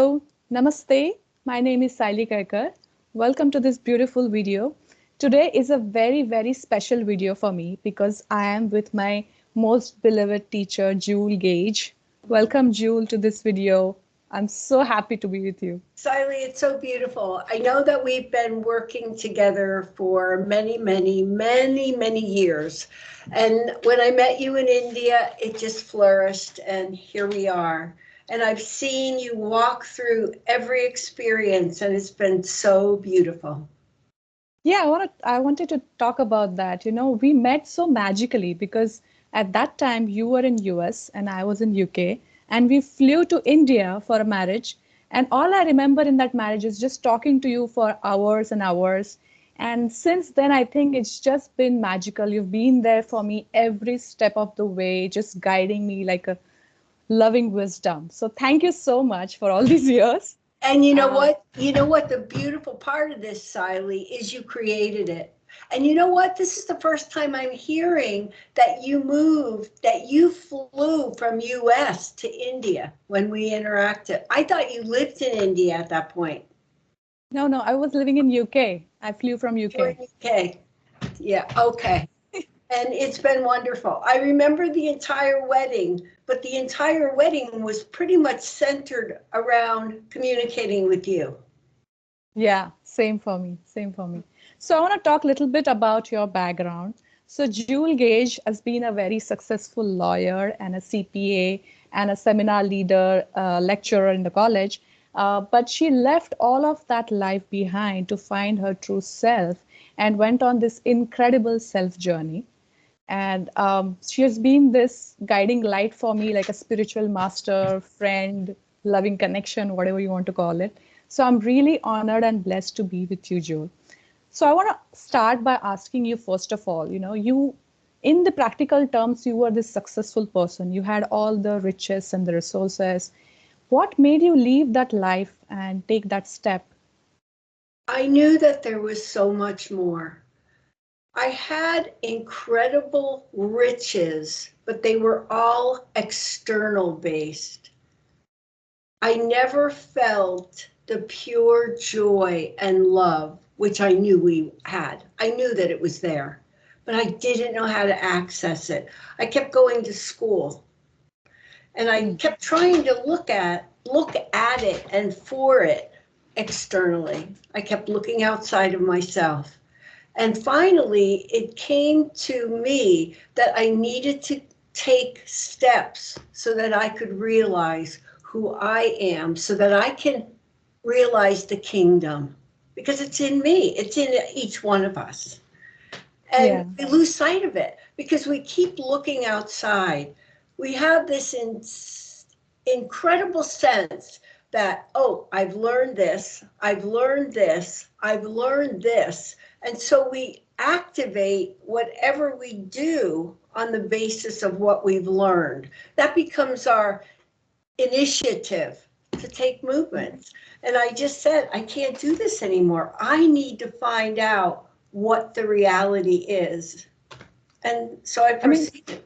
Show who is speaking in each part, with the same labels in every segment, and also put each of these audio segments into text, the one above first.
Speaker 1: Namaste. My name is Saili Kaikar. Welcome to this beautiful video. Today is a very special video for me because I am with my most beloved teacher, Jule Gaige. Welcome, Jule, to this video. I'm so happy to be with you.
Speaker 2: Siley, it's so beautiful. I know that we've been working together for many years. And when I met you in India, it just flourished, and here we are. And I've seen you walk through every experience, and it's been so beautiful.
Speaker 1: Yeah, I wanted to talk about that. We met so magically because at that time you were in US and I was in UK, and we flew to India for a marriage. And all I remember in that marriage is just talking to you for hours and hours. And since then, I think it's just been magical. You've been there for me every step of the way, just guiding me like a loving wisdom. So thank you so much for all these years.
Speaker 2: And you know what? You know what? The beautiful part of this, Siley, is you created it. And you know what? This is the first time I'm hearing that you flew from US to India when we interacted. I thought you lived in India at that point.
Speaker 1: No, I was living in UK. I flew from UK.
Speaker 2: UK. Yeah, okay. And it's been wonderful. I remember the entire wedding, but the entire wedding was pretty much centered around communicating with you.
Speaker 1: Yeah, same for me. So I want to talk a little bit about your background. So Jule Gaige has been a very successful lawyer and a CPA and a seminar leader, lecturer in the college. But she left all of that life behind to find her true self and went on this incredible self journey. And she has been this guiding light for me, like a spiritual master, friend, loving connection, whatever you want to call it. So I'm really honored and blessed to be with you, Jule. So I want to start by asking you, first of all, you, in the practical terms, you were this successful person. You had all the riches and the resources. What made you leave that life and take that step?
Speaker 2: I knew that there was so much more. I had incredible riches, but they were all external based. I never felt the pure joy and love, which I knew we had. I knew that it was there, but I didn't know how to access it. I kept going to school, and I kept trying to look at it and for it externally. I kept looking outside of myself. And finally, it came to me that I needed to take steps so that I could realize who I am, so that I can realize the kingdom, because it's in me, it's in each one of us. And we lose sight of it because we keep looking outside. We have this incredible sense that, oh, I've learned this, I've learned this, I've learned this. And so we activate whatever we do on the basis of what we've learned. That becomes our initiative to take movements. And I just said, I can't do this anymore. I need to find out what the reality is. And so I proceeded.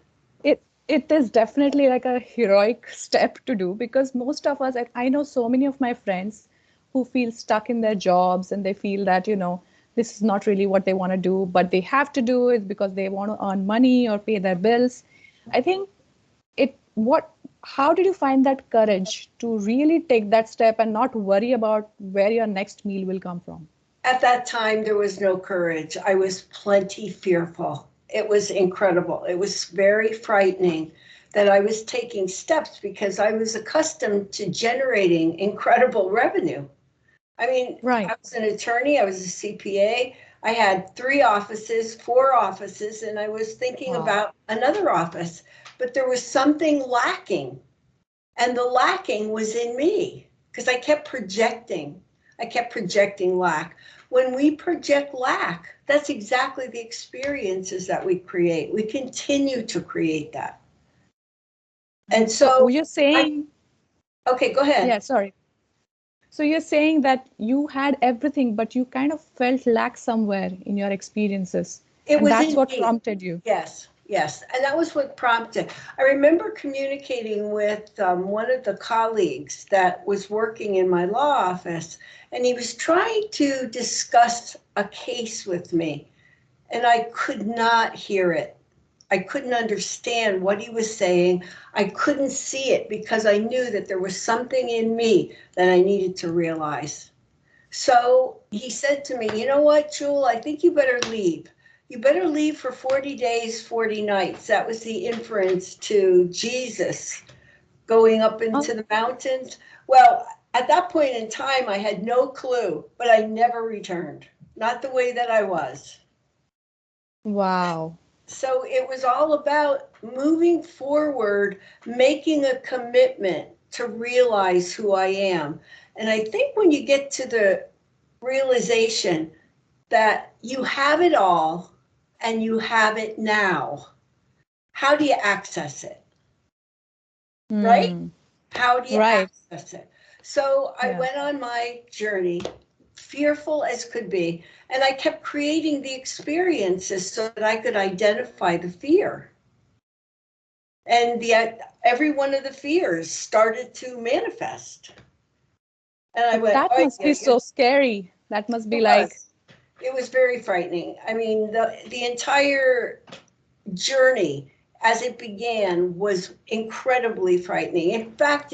Speaker 1: It is definitely like a heroic step to do, because most of us, I know so many of my friends who feel stuck in their jobs and they feel that, this is not really what they want to do, but they have to do it because they want to earn money or pay their bills. I think how did you find that courage to really take that step and not worry about where your next meal will come from?
Speaker 2: At that time, there was no courage. I was plenty fearful. It was incredible. It was very frightening that I was taking steps because I was accustomed to generating incredible revenue. I mean,
Speaker 1: right.
Speaker 2: I was an attorney, I was a CPA, I had 3 offices, 4 offices, and I was thinking about another office, but there was something lacking. And the lacking was in me because I kept projecting lack. When we project lack, that's exactly the experiences that we create. We continue to create that. And so
Speaker 1: you're saying...
Speaker 2: Okay, go ahead.
Speaker 1: Yeah, sorry. So you're saying that you had everything, but you kind of felt lack somewhere in your experiences.
Speaker 2: That's
Speaker 1: what prompted you.
Speaker 2: Yes. Yes. And that was what prompted. I remember communicating with one of the colleagues that was working in my law office, and he was trying to discuss a case with me, and I could not hear it. I couldn't understand what he was saying. I couldn't see it because I knew that there was something in me that I needed to realize. So he said to me, you know what, Jule, I think you better leave. You better leave for 40 days, 40 nights. That was the inference to Jesus going up
Speaker 1: Oh,
Speaker 2: into the mountains. Well, at that point in time, I had no clue, but I never returned. Not the way that I was.
Speaker 1: wow.
Speaker 2: So it was all about moving forward, making a commitment to realize who I am. And I think when you get to the realization that you have it all and you have it now, how do you access it? Right?
Speaker 1: Hmm.
Speaker 2: How do you
Speaker 1: Right.
Speaker 2: access it? So I
Speaker 1: Yeah.
Speaker 2: went on my journey, fearful as could be, and I kept creating the experiences so that I could identify the fear. And yet every one of the fears started to manifest. And I
Speaker 1: But
Speaker 2: went,
Speaker 1: that
Speaker 2: oh,
Speaker 1: must
Speaker 2: yeah,
Speaker 1: be
Speaker 2: yeah,
Speaker 1: so scary. That must be
Speaker 2: it
Speaker 1: like,
Speaker 2: was. It was very frightening. I mean, the entire journey as it began was incredibly frightening. In fact,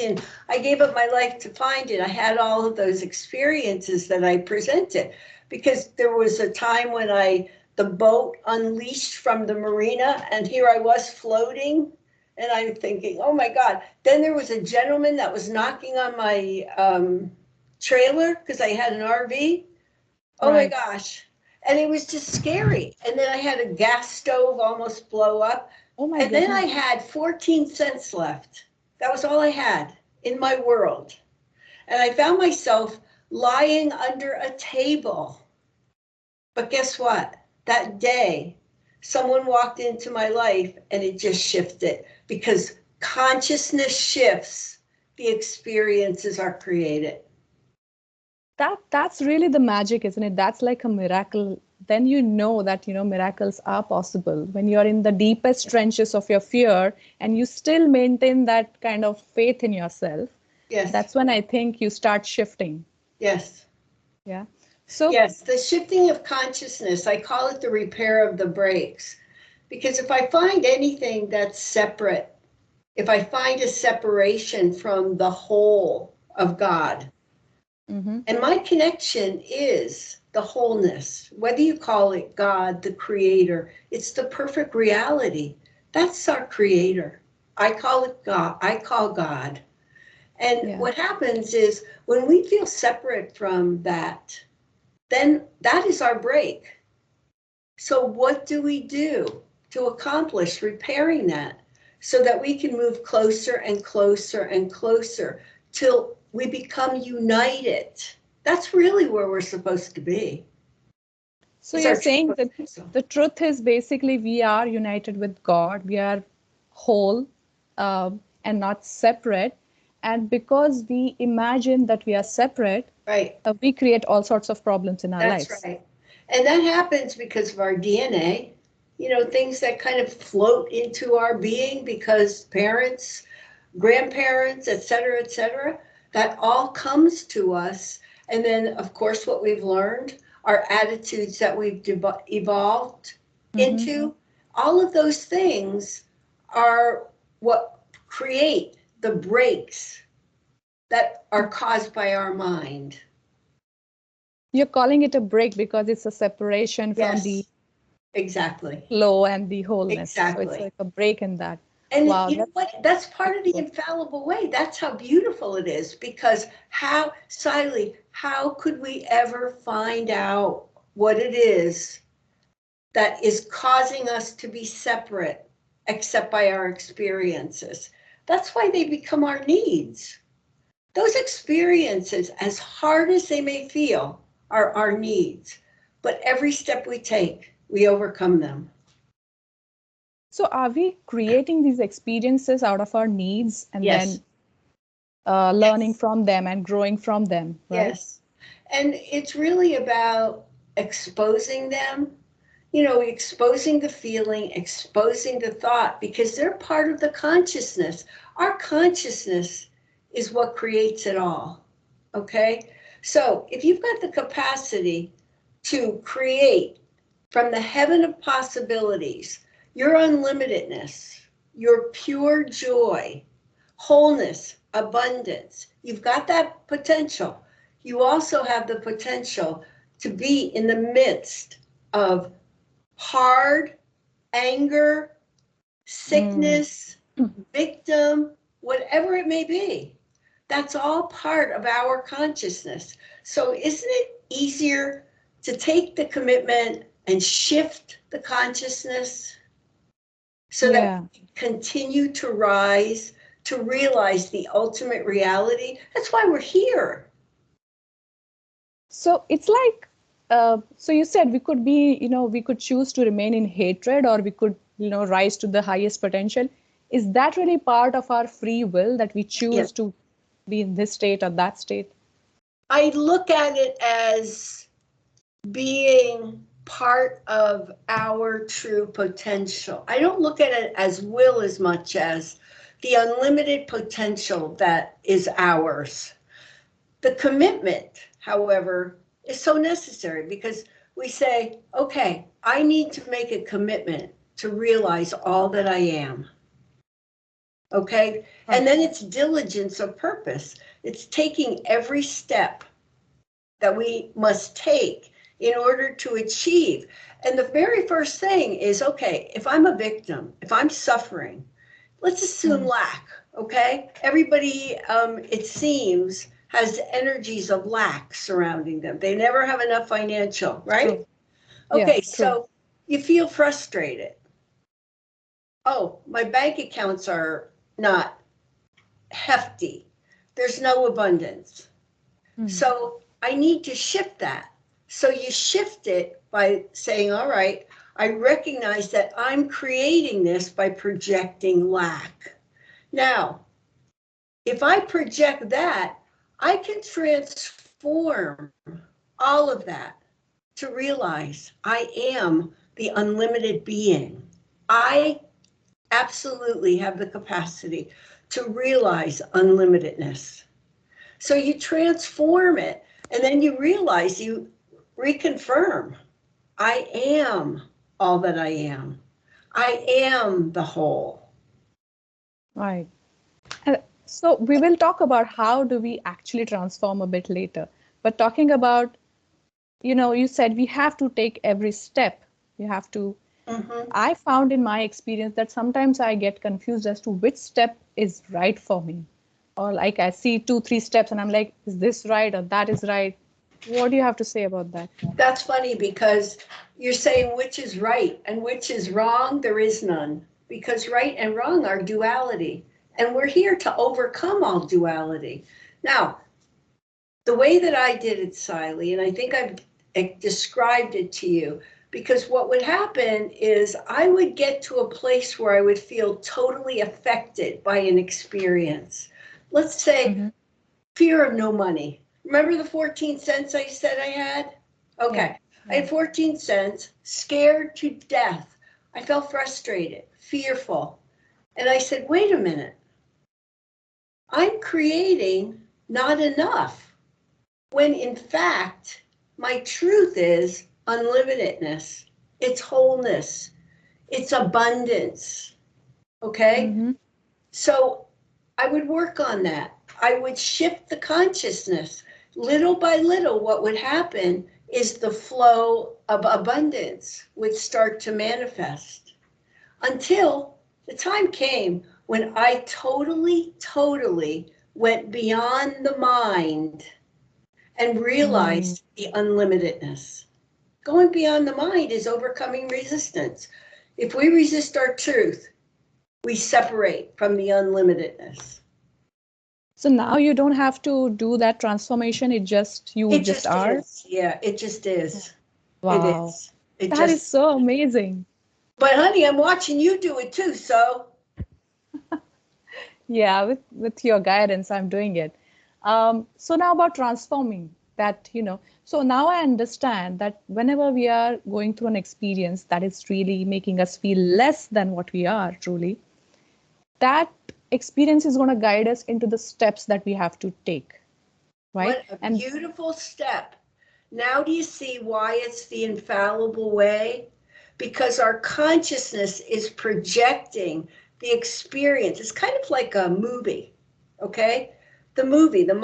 Speaker 2: I gave up my life to find it. I had all of those experiences that I presented because there was a time when the boat unleashed from the marina and here I was floating and I'm thinking, oh my God. Then there was a gentleman that was knocking on my trailer because I had an RV. Oh my
Speaker 1: right.
Speaker 2: gosh. And it was just scary. And then I had a gas stove almost blow up.
Speaker 1: Oh my
Speaker 2: And then I
Speaker 1: goodness.
Speaker 2: had 14 cents left. That was all I had in my world. And I found myself lying under a table. But guess what? That day, someone walked into my life and it just shifted because consciousness shifts, the experiences are created.
Speaker 1: That's really the magic, isn't it? That's like a miracle. Then you know that, miracles are possible when you're in the deepest trenches of your fear and you still maintain that kind of faith in yourself.
Speaker 2: Yes,
Speaker 1: That's when I think you start shifting.
Speaker 2: yes.
Speaker 1: Yeah. So,
Speaker 2: Yes, the shifting of consciousness, I call it the repair of the breaks. Because if I find anything that's separate, if I find a separation from the whole of God,
Speaker 1: mhm.
Speaker 2: and my connection is the wholeness, whether you call it God, the creator, it's the perfect reality. That's our creator. I call it God. I call God. And
Speaker 1: Yeah.
Speaker 2: what happens is when we feel separate from that, then that is our break. So what do we do to accomplish repairing that so that we can move closer and closer and closer till we become united? That's really where we're supposed to be.
Speaker 1: So
Speaker 2: It's
Speaker 1: you're
Speaker 2: our true
Speaker 1: saying that
Speaker 2: potential.
Speaker 1: the truth is basically we are united with God, we are whole, and not separate. And because we imagine that we are separate,
Speaker 2: Right.
Speaker 1: we create all sorts of problems in our
Speaker 2: That's
Speaker 1: lives.
Speaker 2: right. And that happens because of our DNA, things that kind of float into our being because parents, grandparents, et cetera, that all comes to us. And then, of course, what we've learned, our attitudes that we've evolved
Speaker 1: Hmm.
Speaker 2: into, all of those things are what create the breaks that are caused by our mind.
Speaker 1: You're calling it a break because it's a separation from the
Speaker 2: Yes, exactly.
Speaker 1: flow and the wholeness. So it's
Speaker 2: Exactly.
Speaker 1: like a break in that.
Speaker 2: And
Speaker 1: Wow,
Speaker 2: you know
Speaker 1: that's
Speaker 2: what? That's part of the
Speaker 1: beautiful.
Speaker 2: infallible way. That's how beautiful it is. Because Siley, how could we ever find out what it is that is causing us to be separate except by our experiences? That's why they become our needs. Those experiences, as hard as they may feel, are our needs. But every step we take, we overcome them.
Speaker 1: So are we creating these experiences out of our needs and
Speaker 2: Yes.
Speaker 1: then learning
Speaker 2: Yes.
Speaker 1: from them and growing from them, right?
Speaker 2: Yes. And it's really about exposing them exposing the feeling, exposing the thought, because they're part of the consciousness. Our consciousness is what creates it all. Okay? So if you've got the capacity to create from the heaven of possibilities, your unlimitedness, your pure joy, wholeness, abundance, you've got that potential. You also have the potential to be in the midst of hard, anger, sickness, victim, whatever it may be. That's all part of our consciousness. So isn't it easier to take the commitment and shift the consciousness so that we continue to rise, to realize the ultimate reality? That's why we're here.
Speaker 1: So it's like, so you said we could be, we could choose to remain in hatred, or we could, rise to the highest potential. Is that really part of our free will, that we choose to be in this state or that state?
Speaker 2: I look at it as being part of our true potential. I don't look at it as will as much as the unlimited potential that is ours. The commitment, however, is so necessary, because we say, okay, I need to make a commitment to realize all that I am. Okay? And then it's diligence of purpose. It's taking every step that we must take in order to achieve. And the very first thing is, okay, if I'm a victim, if I'm suffering, let's assume lack, okay? Everybody, it seems, has energies of lack surrounding them. They never have enough financial, right? True. Okay, yeah, so you feel frustrated. Oh, my bank accounts are not hefty. There's no abundance. So I need to shift that. So you shift it by saying, all right, I recognize that I'm creating this by projecting lack. Now, if I project that, I can transform all of that to realize I am the unlimited being. I absolutely have the capacity to realize unlimitedness. So you transform it, and then you realize, you reconfirm, I am all that I am. I am the whole.
Speaker 1: Right. So we will talk about how do we actually transform a bit later. But talking about, you said we have to take every step. You have to. I found in my experience that sometimes I get confused as to which step is right for me. Or like I see 2-3 steps and I'm like, is this right or that is right? What do you have to say about that?
Speaker 2: That's funny, because you're saying which is right and which is wrong. There is none, because right and wrong are duality. And we're here to overcome all duality. Now, the way that I did it, Siley, and I think I've described it to you, because what would happen is I would get to a place where I would feel totally affected by an experience. Let's say fear of no money. Remember the 14 cents I said I had? Okay. Yeah. I had 14 cents, scared to death. I felt frustrated, fearful. And I said, wait a minute. I'm creating not enough, when in fact, my truth is unlimitedness. It's wholeness. It's abundance. Okay? So I would work on that. I would shift the consciousness. Little by little, what would happen is the flow of abundance would start to manifest, until the time came when I totally went beyond the mind and realized the unlimitedness. Going beyond the mind is overcoming resistance. If we resist our truth, we separate from the unlimitedness.
Speaker 1: So now you don't have to do that transformation. It just are.
Speaker 2: Is. Yeah, it just is.
Speaker 1: Wow. That is so amazing.
Speaker 2: But honey, I'm watching you do it too, so.
Speaker 1: Yeah, with your guidance, I'm doing it. So now about transforming, that, so now I understand that whenever we are going through an experience that is really making us feel less than what we are truly, that experience is going to guide us into the steps that we have to take, right?
Speaker 2: What a
Speaker 1: And
Speaker 2: beautiful step. Now do you see why it's the infallible way? Because our consciousness is projecting the experience. It's kind of like a movie, okay? The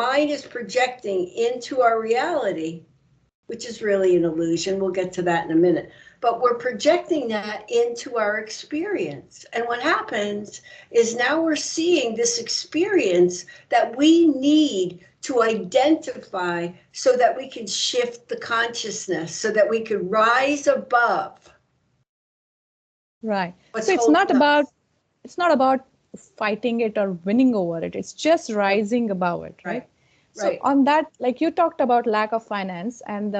Speaker 2: mind is projecting into our reality, which is really an illusion. We'll get to that in a minute. But we're projecting that into our experience. And what happens is now we're seeing this experience that we need to identify so that we can shift the consciousness, so that we could rise above.
Speaker 1: right.
Speaker 2: What's
Speaker 1: So
Speaker 2: holding us.
Speaker 1: it's not about fighting it or winning over it. It's just rising above it, right?
Speaker 2: Right,
Speaker 1: So
Speaker 2: right.
Speaker 1: on that, like you talked about lack of finance, and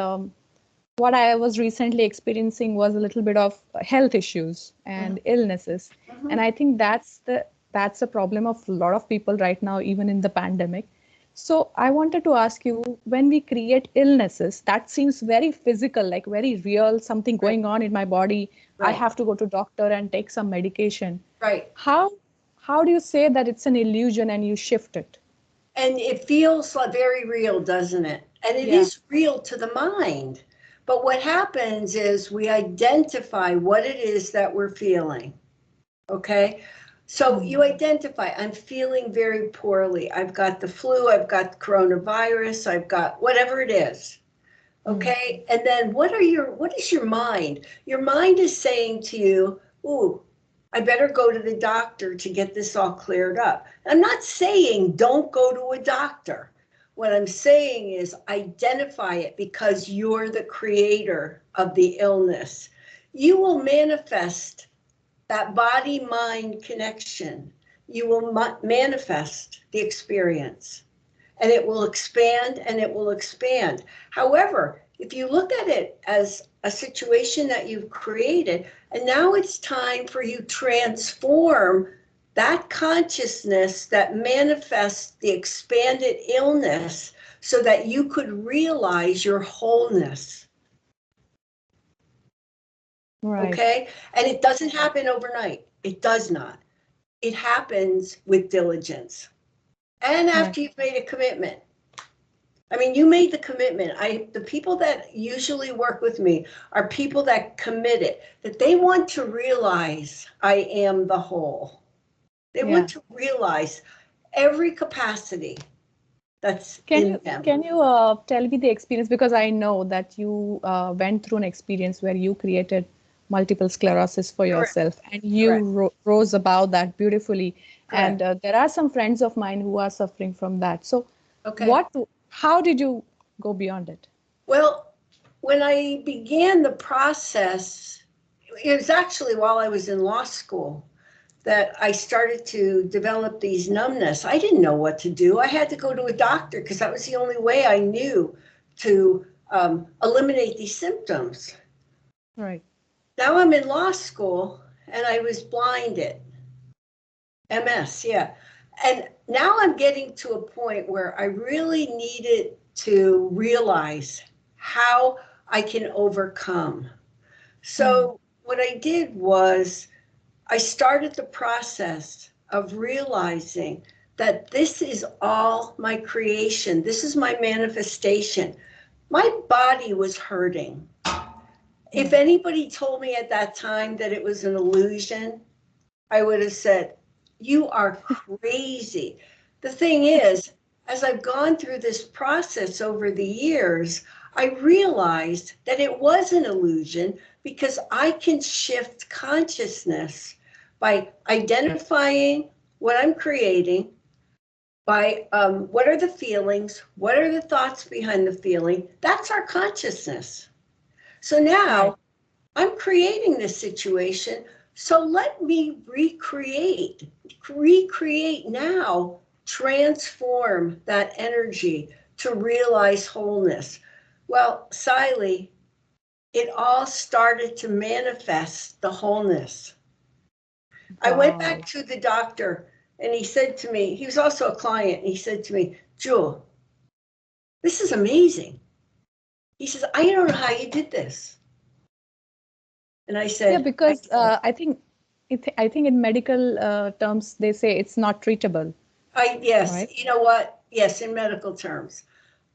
Speaker 1: what I was recently experiencing was a little bit of health issues and illnesses. And I think that's a problem of a lot of people right now, even in the pandemic. So I wanted to ask you, when we create illnesses, that seems very physical, like very real, something
Speaker 2: Right,
Speaker 1: going on in my body. I
Speaker 2: right,
Speaker 1: have to go to doctor and take some medication.
Speaker 2: right.
Speaker 1: How do you say that it's an illusion and you shift it?
Speaker 2: And it feels like very real, doesn't it? And it
Speaker 1: Yeah.
Speaker 2: is real to the mind. But what happens is we identify what it is that we're feeling. Okay. So you identify, I'm feeling very poorly. I've got the flu, I've got coronavirus, I've got whatever it is. Okay. And then what is your mind? Your mind is saying to you, ooh, I better go to the doctor to get this all cleared up. I'm not saying don't go to a doctor. What I'm saying is identify it, because you're the creator of the illness. You will manifest that body-mind connection. You will manifest the experience, and it will expand and it will expand. However, if you look at it as a situation that you've created, and now it's time for you to transform that consciousness that manifests the expanded illness so that you could realize your wholeness.
Speaker 1: Right.
Speaker 2: Okay? And it doesn't happen overnight. It does not. It happens with diligence. And
Speaker 1: Right.
Speaker 2: after you've made a commitment. I mean, you made the commitment. The people that usually work with me are people that committed, that they want to realize I am the whole. They want
Speaker 1: Yeah.
Speaker 2: to realize every capacity that's in them.
Speaker 1: Can you tell me the experience, because I know that you went through an experience where you created multiple sclerosis for
Speaker 2: Correct,
Speaker 1: yourself, and you
Speaker 2: correct,
Speaker 1: rose above that beautifully. And
Speaker 2: correct.
Speaker 1: there are some friends of mine who are suffering from that. So
Speaker 2: Okay.
Speaker 1: how did you go beyond it?
Speaker 2: Well, when I began the process, it was actually while I was in law school that I started to develop these numbness. I didn't know what to do. I had to go to a doctor because that was the only way I knew to eliminate these symptoms.
Speaker 1: Right.
Speaker 2: Now I'm in law school and I was blinded. MS, yeah. And now I'm getting to a point where I really needed to realize how I can overcome. So what I did was I started the process of realizing that this is all my creation. This is my manifestation. My body was hurting. If anybody told me at that time that it was an illusion, I would have said, you are crazy. The thing is, as I've gone through this process over the years, I realized that it was an illusion because I can shift consciousness by identifying what I'm creating, by what are the feelings, what are the thoughts behind the feeling. That's our consciousness. So
Speaker 1: Right.
Speaker 2: now I'm creating this situation, so let me recreate now, transform that energy to realize wholeness. Well, Siley, it all started to manifest the wholeness. I went back
Speaker 1: Wow.
Speaker 2: to the doctor and he said to me, he was also a client, and he said to me, Jule, this is amazing. He says, I don't know how you did this. And I
Speaker 1: Yeah,
Speaker 2: said,
Speaker 1: because I think in medical terms they say it's not treatable,
Speaker 2: yes,
Speaker 1: right?
Speaker 2: you know what? Yes, in medical terms.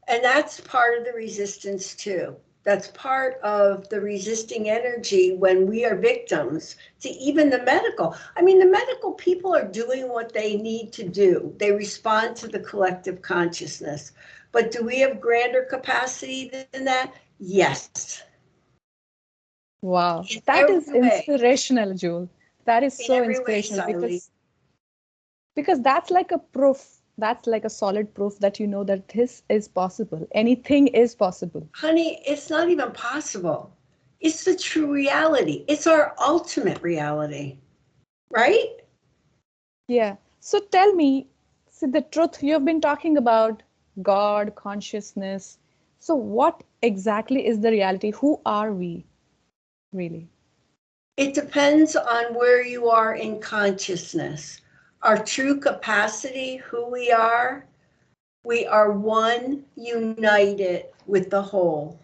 Speaker 2: And that's part of the resistance too. That's part of the resisting energy when we are victims to even the medical. I mean, the medical people are doing what they need to do. They respond to the collective consciousness. But do we have grander capacity than that? Yes.
Speaker 1: Wow,
Speaker 2: In
Speaker 1: that is
Speaker 2: every way.
Speaker 1: inspirational, Jewel. That is
Speaker 2: In
Speaker 1: so
Speaker 2: every way,
Speaker 1: inspirational
Speaker 2: Siley.
Speaker 1: because that's like a proof. That's like a solid proof that you know that this is possible. Anything is possible.
Speaker 2: Honey, it's not even possible. It's the true reality. It's our ultimate reality, right?
Speaker 1: Yeah. So tell me, see the truth you've been talking about God, consciousness. So what exactly is the reality? Who are we really?
Speaker 2: It depends on where you are in consciousness. Our true capacity, who we are one united with the whole.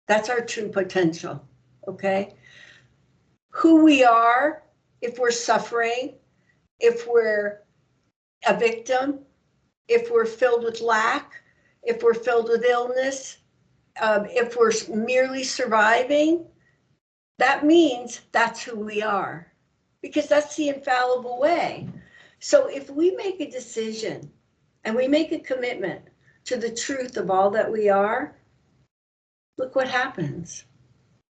Speaker 2: That's our true potential, okay? Who we are, if we're suffering, if we're a victim, if we're filled with lack, if we're filled with illness, if we're merely surviving, that means that's who we are, because that's the infallible way. So if we make a decision and we make a commitment to the truth of all that we are, look what happens.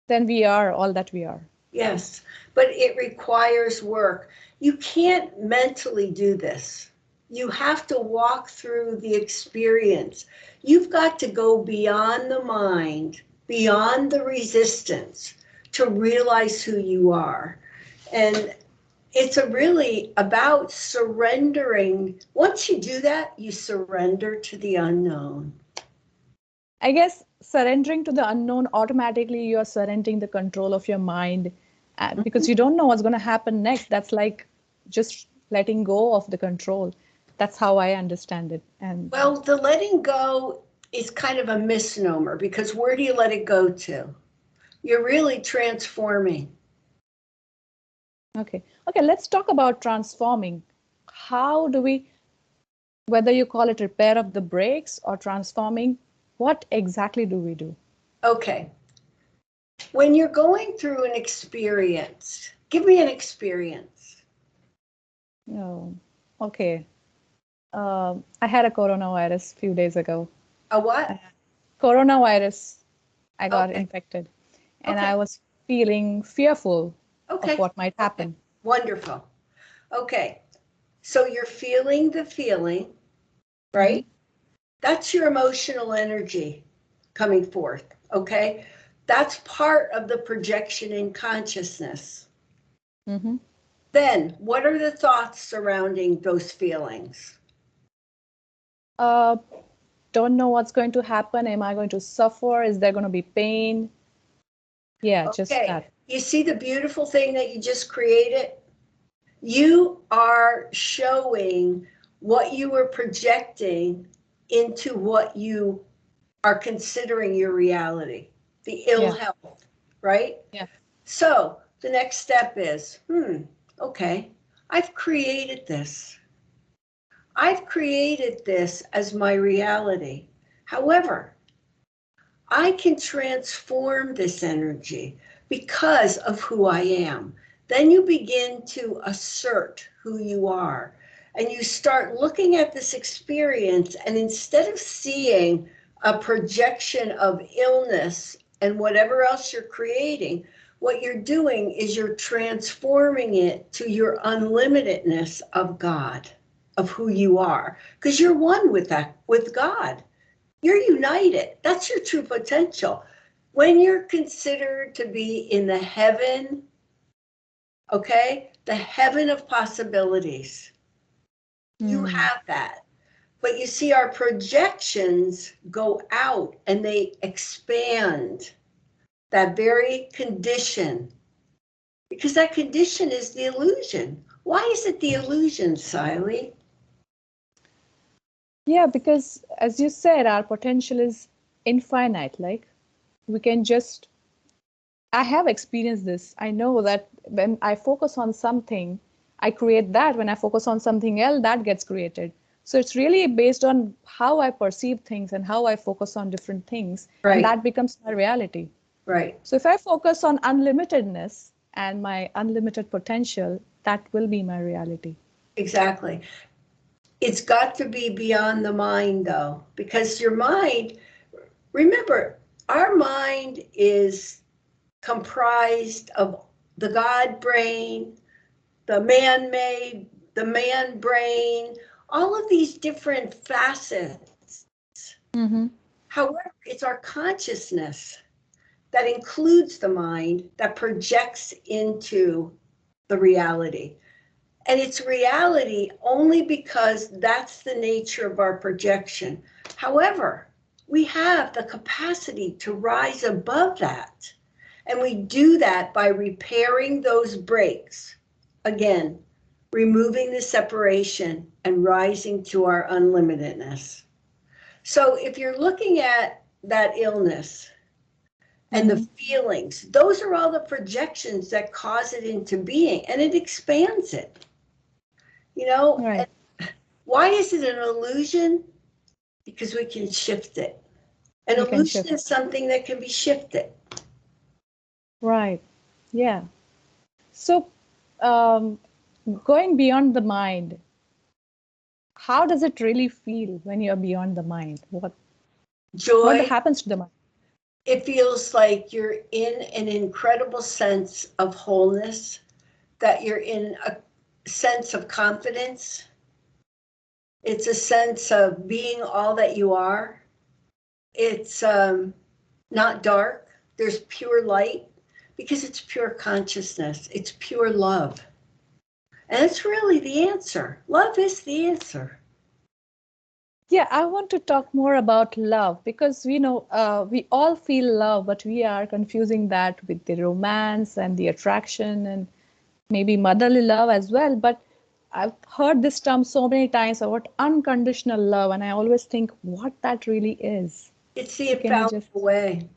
Speaker 1: Then we are all that we are.
Speaker 2: Yes, but it requires work. You can't mentally do this. You have to walk through the experience. You've got to go beyond the mind, beyond the resistance to realize who you are. And it's really about surrendering. Once you do that, you surrender to the unknown.
Speaker 1: I guess surrendering to the unknown automatically you're surrendering the control of your mind because you don't know what's going to happen next. That's like just letting go of the control. That's how I understand it. And
Speaker 2: Well, the letting go is kind of a misnomer, because where do you let it go to? You're really transforming.
Speaker 1: okay, okay, let's talk about transforming. How do we, whether you call it repair of the brakes or transforming, what exactly do we do?
Speaker 2: Okay. When you're going through an experience, give me an experience.
Speaker 1: Oh, okay. I had a coronavirus a few days ago.
Speaker 2: A
Speaker 1: I
Speaker 2: what?
Speaker 1: had coronavirus. I got
Speaker 2: Okay.
Speaker 1: infected, and I
Speaker 2: Okay.
Speaker 1: was feeling fearful of
Speaker 2: Okay.
Speaker 1: what might
Speaker 2: Okay.
Speaker 1: happen.
Speaker 2: Wonderful. Okay. So you're feeling the feeling,
Speaker 1: Hmm.
Speaker 2: right? That's your emotional energy coming forth. Okay. That's part of the projection in consciousness.
Speaker 1: Hmm.
Speaker 2: Then, what are the thoughts surrounding those feelings?
Speaker 1: Uh, don't know what's going to happen. Am I going to suffer? Is there going to be pain? Yeah, just
Speaker 2: Okay,
Speaker 1: that.
Speaker 2: you see the beautiful thing that you just created? You are showing what you were projecting into what you are considering your reality, the ill
Speaker 1: Yeah,
Speaker 2: health, right?
Speaker 1: yeah.
Speaker 2: So the next step is, okay, I've created this. I've created this as my reality. However, I can transform this energy because of who I am. Then you begin to assert who you are. And you start looking at this experience, and instead of seeing a projection of illness and whatever else you're creating, what you're doing is you're transforming it to your unlimitedness of God, of who you are, because you're one with that, with God. You're united. That's your true potential. When you're considered to be in the heaven, okay, the heaven of possibilities, you
Speaker 1: Hmm.
Speaker 2: have that. But you see, our projections go out and they expand that very condition, because that condition is the illusion. Why is it the illusion, Siley?
Speaker 1: Yeah, because as you said, our potential is infinite. Like, we can just, I have experienced this. I know that when I focus on something, I create that. When I focus on something else, that gets created. So it's really based on how I perceive things and how I focus on different things, and
Speaker 2: Right,
Speaker 1: that becomes my reality.
Speaker 2: right,
Speaker 1: So if I focus on unlimitedness and my unlimited potential, that will be my reality.
Speaker 2: exactly. It's got to be beyond the mind, though, because your mind, remember, our mind is comprised of the God brain, the man-made, the man brain, all of these different facets.
Speaker 1: Mm-hmm.
Speaker 2: However, it's our consciousness that includes the mind that projects into the reality. And it's reality only because that's the nature of our projection. However, we have the capacity to rise above that. And we do that by repairing those breaks. Again, removing the separation and rising to our unlimitedness. So if you're looking at that illness and the
Speaker 1: Mm-hmm.
Speaker 2: feelings, those are all the projections that cause it into being, and it expands it. You know,
Speaker 1: Right.
Speaker 2: why is it an illusion? Because we can shift it. An
Speaker 1: We can
Speaker 2: illusion
Speaker 1: shift.
Speaker 2: is something that can be shifted.
Speaker 1: Right. Yeah. So, um, going beyond the mind, how does it really feel when you're beyond the mind? What
Speaker 2: Joy,
Speaker 1: happens to the mind?
Speaker 2: it feels like you're in an incredible sense of wholeness, that you're in a sense of confidence. It's a sense of being all that you are. It's not dark. There's pure light because it's pure consciousness. It's pure love. And it's really the answer. Love is the answer.
Speaker 1: Yeah, I want to talk more about love because we know we all feel love, but we are confusing that with the romance and the attraction and maybe motherly love as well. But I've heard this term so many times about unconditional love, and I always think what that really is.
Speaker 2: It's the
Speaker 1: So can you
Speaker 2: infallible
Speaker 1: just,
Speaker 2: way.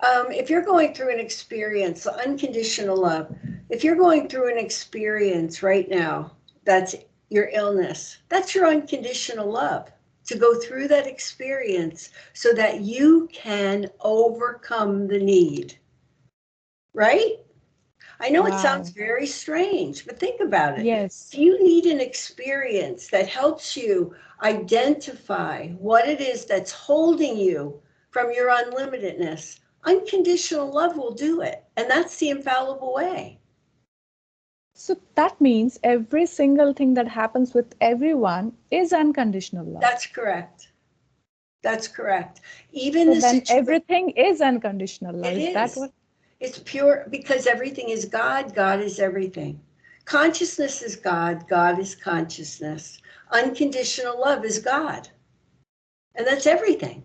Speaker 2: If you're going through an experience, unconditional love, if you're going through an experience right now, that's your illness, that's your unconditional love. To go through that experience so that you can overcome the need, right? I know it sounds
Speaker 1: wow,
Speaker 2: very strange, but think about it.
Speaker 1: yes.
Speaker 2: If you need an experience that helps you identify what it is that's holding you from your unlimitedness, unconditional love will do it. And that's the infallible way.
Speaker 1: So that means every single thing that happens with everyone is unconditional love.
Speaker 2: That's correct. That's correct. Even
Speaker 1: So
Speaker 2: the
Speaker 1: then
Speaker 2: situation,
Speaker 1: everything is unconditional love.
Speaker 2: it
Speaker 1: Is that
Speaker 2: is.
Speaker 1: what?
Speaker 2: It's pure because everything is God. God is everything. Consciousness is God. God is consciousness. Unconditional love is God. And that's everything.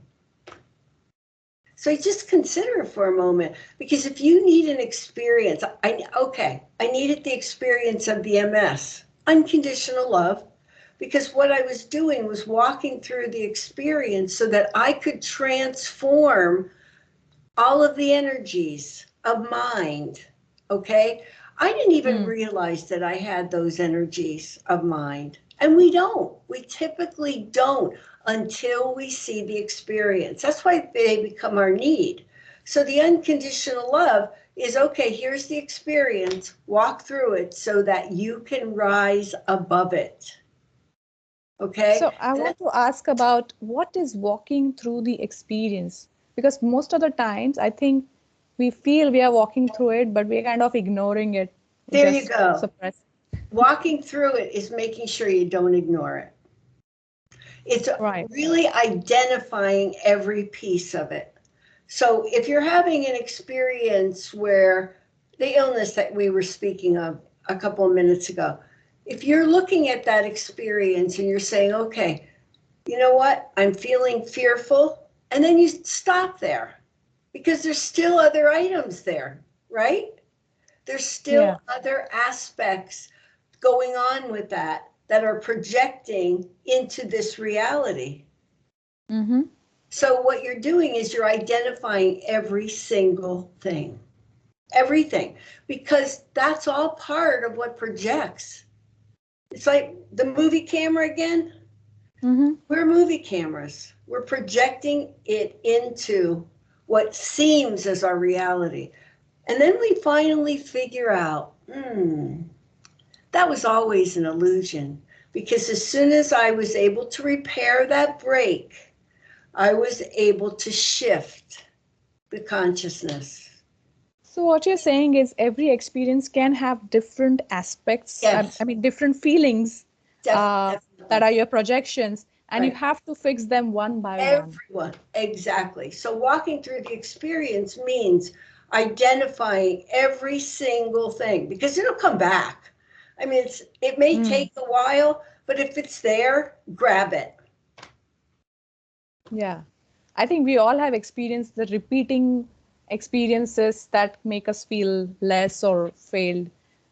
Speaker 2: So just consider it for a moment, because if you need an experience, I needed the experience of the MS, unconditional love, because what I was doing was walking through the experience so that I could transform all of the energies of mind. Okay. I didn't even
Speaker 1: Mm.
Speaker 2: realize that I had those energies of mind. And we don't. We typically don't until we see the experience. That's why they become our need. So the unconditional love is okay, here's the experience, walk through it so that you can rise above it. Okay.
Speaker 1: So I want to ask about what is walking through the experience? Because most of the times I think we feel we are walking through it, but we're kind of ignoring it,
Speaker 2: There you
Speaker 1: just
Speaker 2: go.
Speaker 1: suppress.
Speaker 2: Walking through it is making sure you don't ignore it. It's
Speaker 1: Right.
Speaker 2: really identifying every piece of it. So if you're having an experience where the illness that we were speaking of a couple of minutes ago, if you're looking at that experience and you're saying, okay, you know what, I'm feeling fearful, and then you stop there because there's still other items there, right? There's
Speaker 1: Yeah.
Speaker 2: still other aspects going on with that are projecting into this reality.
Speaker 1: Mm-hmm.
Speaker 2: So what you're doing is you're identifying every single thing, everything, because that's all part of what projects. It's like the movie camera again.
Speaker 1: Mm-hmm.
Speaker 2: We're movie cameras. We're projecting it into what seems as our reality. And then we finally figure out, that was always an illusion. Because as soon as I was able to repair that break, I was able to shift the consciousness.
Speaker 1: So what you're saying is every experience can have different aspects,
Speaker 2: Yes,
Speaker 1: I mean, different feelings that
Speaker 2: definitely.
Speaker 1: are your projections, and you
Speaker 2: Right.
Speaker 1: have to fix them one by one.
Speaker 2: Everyone, exactly. So walking through the experience means identifying every single thing because it'll come back. I mean, it may
Speaker 1: Mm,
Speaker 2: take a while, but if it's there, grab it.
Speaker 1: yeah. I think we all have experienced the repeating experiences that make us feel less or failed,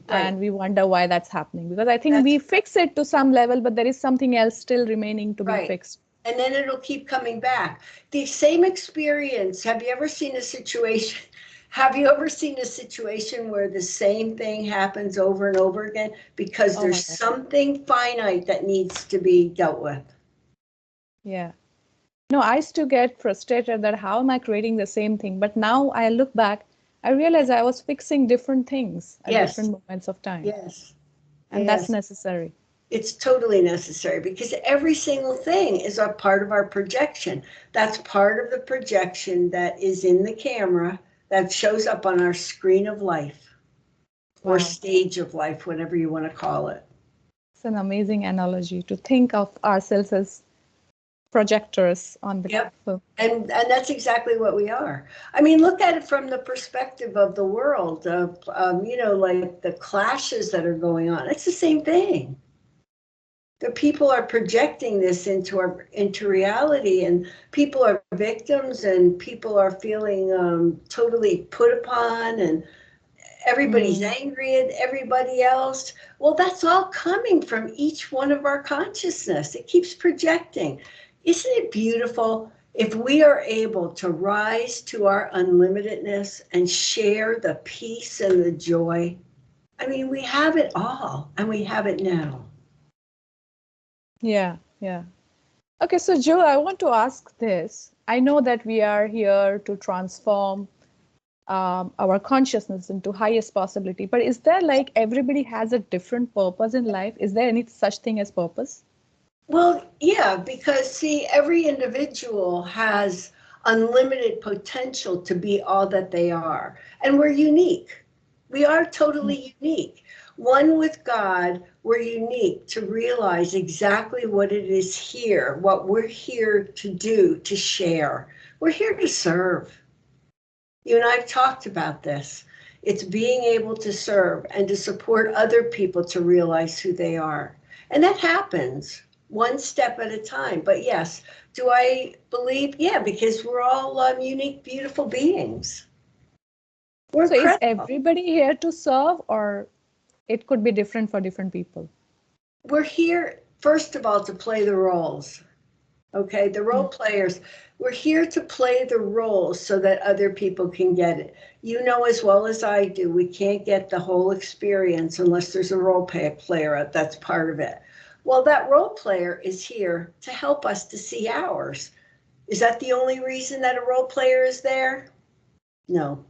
Speaker 2: Right.
Speaker 1: and we wonder why that's happening. Because I think
Speaker 2: That's
Speaker 1: we fix it to some level, but there is something else still remaining to be
Speaker 2: right.
Speaker 1: fixed.
Speaker 2: And then it'll keep coming back. The same experience. Have you ever seen a situation? Have you ever seen a situation where the same thing happens over and over again because
Speaker 1: Oh my
Speaker 2: there's
Speaker 1: God.
Speaker 2: something finite that needs to be dealt with?
Speaker 1: Yeah. No, I used to get frustrated that how am I creating the same thing? But now I look back, I realize I was fixing different things at
Speaker 2: Yes,
Speaker 1: different moments of time.
Speaker 2: yes,
Speaker 1: And that's
Speaker 2: yes.
Speaker 1: necessary.
Speaker 2: It's totally necessary because every single thing is a part of our projection. That's part of the projection that is in the camera that shows up on our screen of life or
Speaker 1: Wow.
Speaker 2: stage of life, whatever you want to call it.
Speaker 1: It's an amazing analogy to think of ourselves as projectors on the
Speaker 2: Yep.
Speaker 1: film.
Speaker 2: And that's exactly what we are. I mean, look at it from the perspective of the world of, like the clashes that are going on. It's the same thing. The people are projecting this into reality, and people are victims, and people are feeling totally put upon, and everybody's
Speaker 1: Hmm.
Speaker 2: angry at everybody else. Well, that's all coming from each one of our consciousness. It keeps projecting. Isn't it beautiful if we are able to rise to our unlimitedness and share the peace and the joy? I mean, we have it all, and we have it now.
Speaker 1: Yeah, yeah. Okay, so Joe, I want to ask this. I know that we are here to transform our consciousness into highest possibility, but is there like everybody has a different purpose in life? Is there any such thing as purpose?
Speaker 2: Well, yeah, because see, every individual has unlimited potential to be all that they are. And we're unique. We are totally unique. One with God, we're unique to realize exactly what it is here, what we're here to do, to share. We're here to serve. You and I have talked about this. It's being able to serve and to support other people to realize who they are. And that happens one step at a time. But yes, do I believe? Yeah, because we're all unique, beautiful beings. We're
Speaker 1: So is
Speaker 2: incredible.
Speaker 1: everybody here to serve, or it could be different for different people?
Speaker 2: We're here, first of all, to play the roles. Okay, the role
Speaker 1: Mm.
Speaker 2: players, we're here to play the roles so that other people can get it. You know as well as I do, we can't get the whole experience unless there's a player that's part of it. Well, that role player is here to help us to see ours. Is that the only reason that a role player is there? No.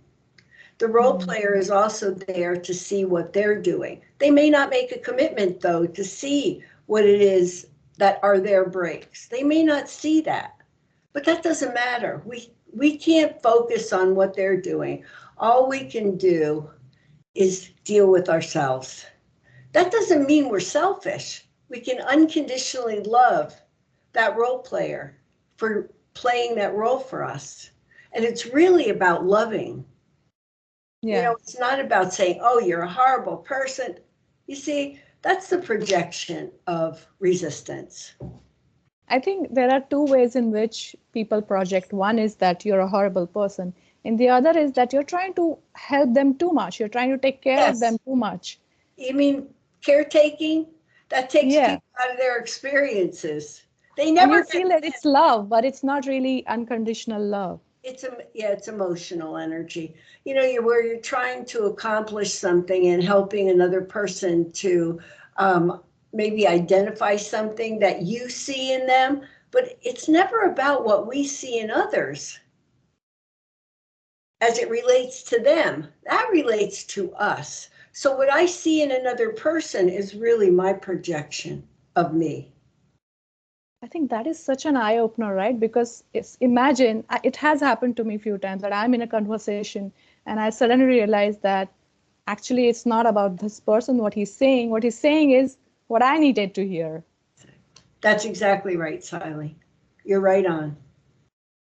Speaker 2: The role
Speaker 1: Mm.
Speaker 2: player is also there to see what they're doing. They may not make a commitment, though, to see what it is that are their breaks. They may not see that, but that doesn't matter. We can't focus on what they're doing. All we can do is deal with ourselves. That doesn't mean we're selfish. We can unconditionally love that role player for playing that role for us. And it's really about loving.
Speaker 1: Yeah.
Speaker 2: It's not about saying, oh, you're a horrible person. You see, that's the projection of resistance.
Speaker 1: I think there are two ways in which people project. One is that you're a horrible person, and the other is that you're trying to help them too much. You're trying to take care of
Speaker 2: Yes.
Speaker 1: them too much.
Speaker 2: You mean caretaking? That takes
Speaker 1: Yeah,
Speaker 2: people out of their experiences. They
Speaker 1: And
Speaker 2: never
Speaker 1: you
Speaker 2: get
Speaker 1: feel that it's love, but it's not really unconditional love.
Speaker 2: it's emotional energy. You know, where you're trying to accomplish something and helping another person to um, maybe identify something that you see in them, but it's never about what we see in others as it relates to them. That relates to us. So what I see in another person is really my projection of me.
Speaker 1: I think that is such an eye opener, right? Because imagine it has happened to me a few times that I'm in a conversation and I suddenly realize that actually it's not about this person, what he's saying. What he's saying is what I needed to hear.
Speaker 2: That's exactly right, Siley. You're right on.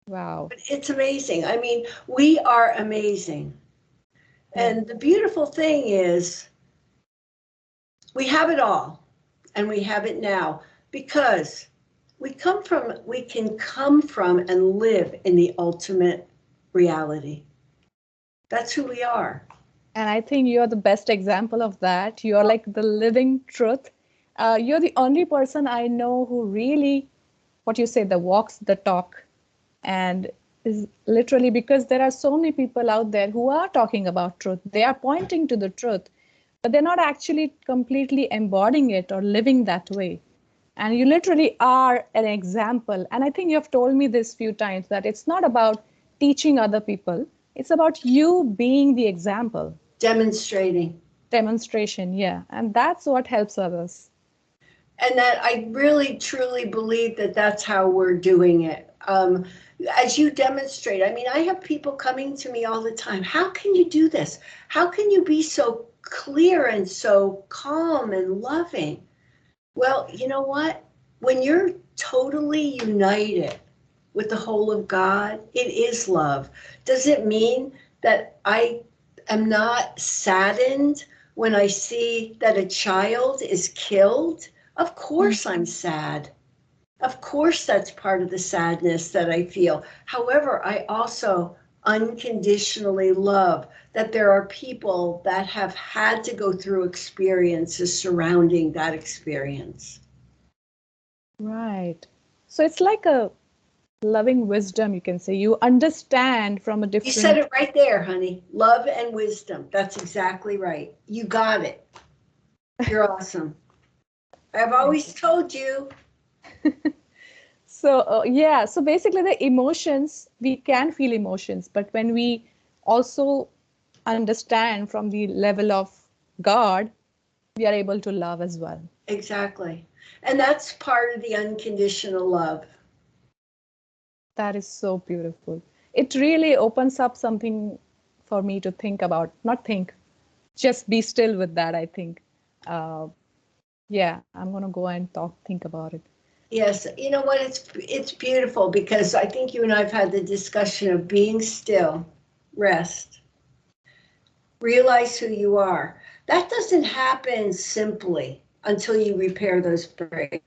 Speaker 1: Wow.
Speaker 2: But it's amazing. I mean, we are amazing.
Speaker 1: Yeah.
Speaker 2: And the beautiful thing is we have it all and we have it now because we can come from and live in the ultimate reality. That's who we are.
Speaker 1: And I think you're the best example of that. You're like the living truth. You're the only person I know who really, what you say, the walks the talk. And is literally because there are so many people out there who are talking about truth. They are pointing to the truth, but they're not actually completely embodying it or living that way. And you literally are an example. And I think you've told me this few times that it's not about teaching other people, it's about you being the example.
Speaker 2: Demonstrating.
Speaker 1: Demonstration, yeah. And that's what helps others.
Speaker 2: And that I really truly believe that that's how we're doing it. As you demonstrate, I mean, I have people coming to me all the time. How can you do this? How can you be so clear and so calm and loving? Well, you know what? When you're totally united with the whole of God, it is love. Does it mean that I am not saddened when I see that a child is killed? Of
Speaker 1: Mm.
Speaker 2: course, I'm sad. Of course, that's part of the sadness that I feel. However, I also unconditionally love that there are people that have had to go through experiences surrounding that experience.
Speaker 1: Right. So it's like a loving wisdom, you can say. You understand from a
Speaker 2: You said
Speaker 1: different.
Speaker 2: it right there, honey. Love and wisdom. That's exactly right. You got it. You're awesome. I've
Speaker 1: Thank
Speaker 2: always told you.
Speaker 1: So, yeah, so basically, the emotions, we can feel emotions, but when we also understand from the level of God, we are able to love as well.
Speaker 2: Exactly. And that's part of the unconditional love.
Speaker 1: That is so beautiful. It really opens up something for me to think about, not think, just be still with that, I think. Uh, yeah, I'm going to go and think about it.
Speaker 2: Yes, you know what? It's beautiful because I think you and I've had the discussion of being still, rest, realize who you are. That doesn't happen simply until you repair those breaks.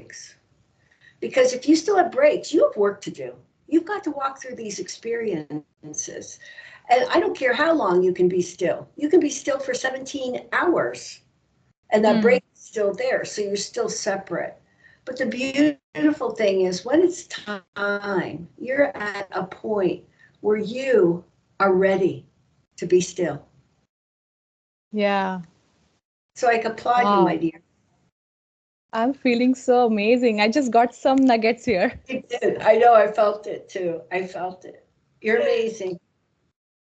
Speaker 2: Because if you still have breaks, you have work to do. You've got to walk through these experiences. And I don't care how long you can be still. You can be still for 17 hours and that
Speaker 1: Mm.
Speaker 2: break is still there. So you're still separate. But the beautiful thing is when it's time, you're at a point where you are ready to be still.
Speaker 1: Yeah.
Speaker 2: So I applaud you, my
Speaker 1: Wow.
Speaker 2: dear.
Speaker 1: I'm feeling so amazing. I just got some nuggets here.
Speaker 2: You did. I know I felt it too. I felt it. You're amazing.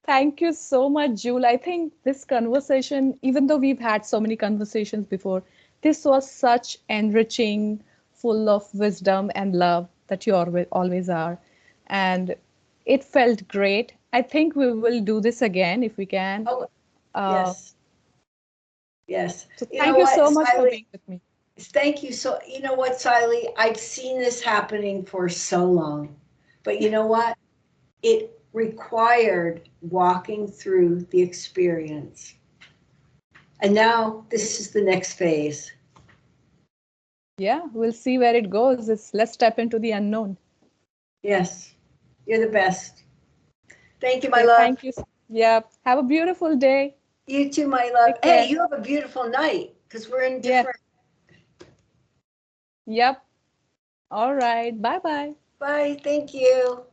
Speaker 1: Thank you so much, Jule. I think this conversation, even though we've had so many conversations before, this was such enriching, full of wisdom and love that you always are. And it felt great. I think we will do this again if we can.
Speaker 2: Oh,
Speaker 1: Uh,
Speaker 2: yes. Yes.
Speaker 1: so
Speaker 2: You
Speaker 1: thank
Speaker 2: know
Speaker 1: you
Speaker 2: what,
Speaker 1: so much for
Speaker 2: Siley?
Speaker 1: being with me.
Speaker 2: Thank you. So, you know what, Siley? I've seen this happening for so long. But you know what? It required walking through the experience. And now this is the next phase.
Speaker 1: Yeah, we'll see where it goes. Let's step into the unknown.
Speaker 2: Yes. You're the best. Thank you, my
Speaker 1: Okay,
Speaker 2: love.
Speaker 1: thank you. Yeah, have a beautiful day.
Speaker 2: You too, my love.
Speaker 1: Take
Speaker 2: Hey,
Speaker 1: care.
Speaker 2: you have a beautiful night because we're in
Speaker 1: Yeah,
Speaker 2: different
Speaker 1: yep. All right. Bye bye.
Speaker 2: Bye. Thank you.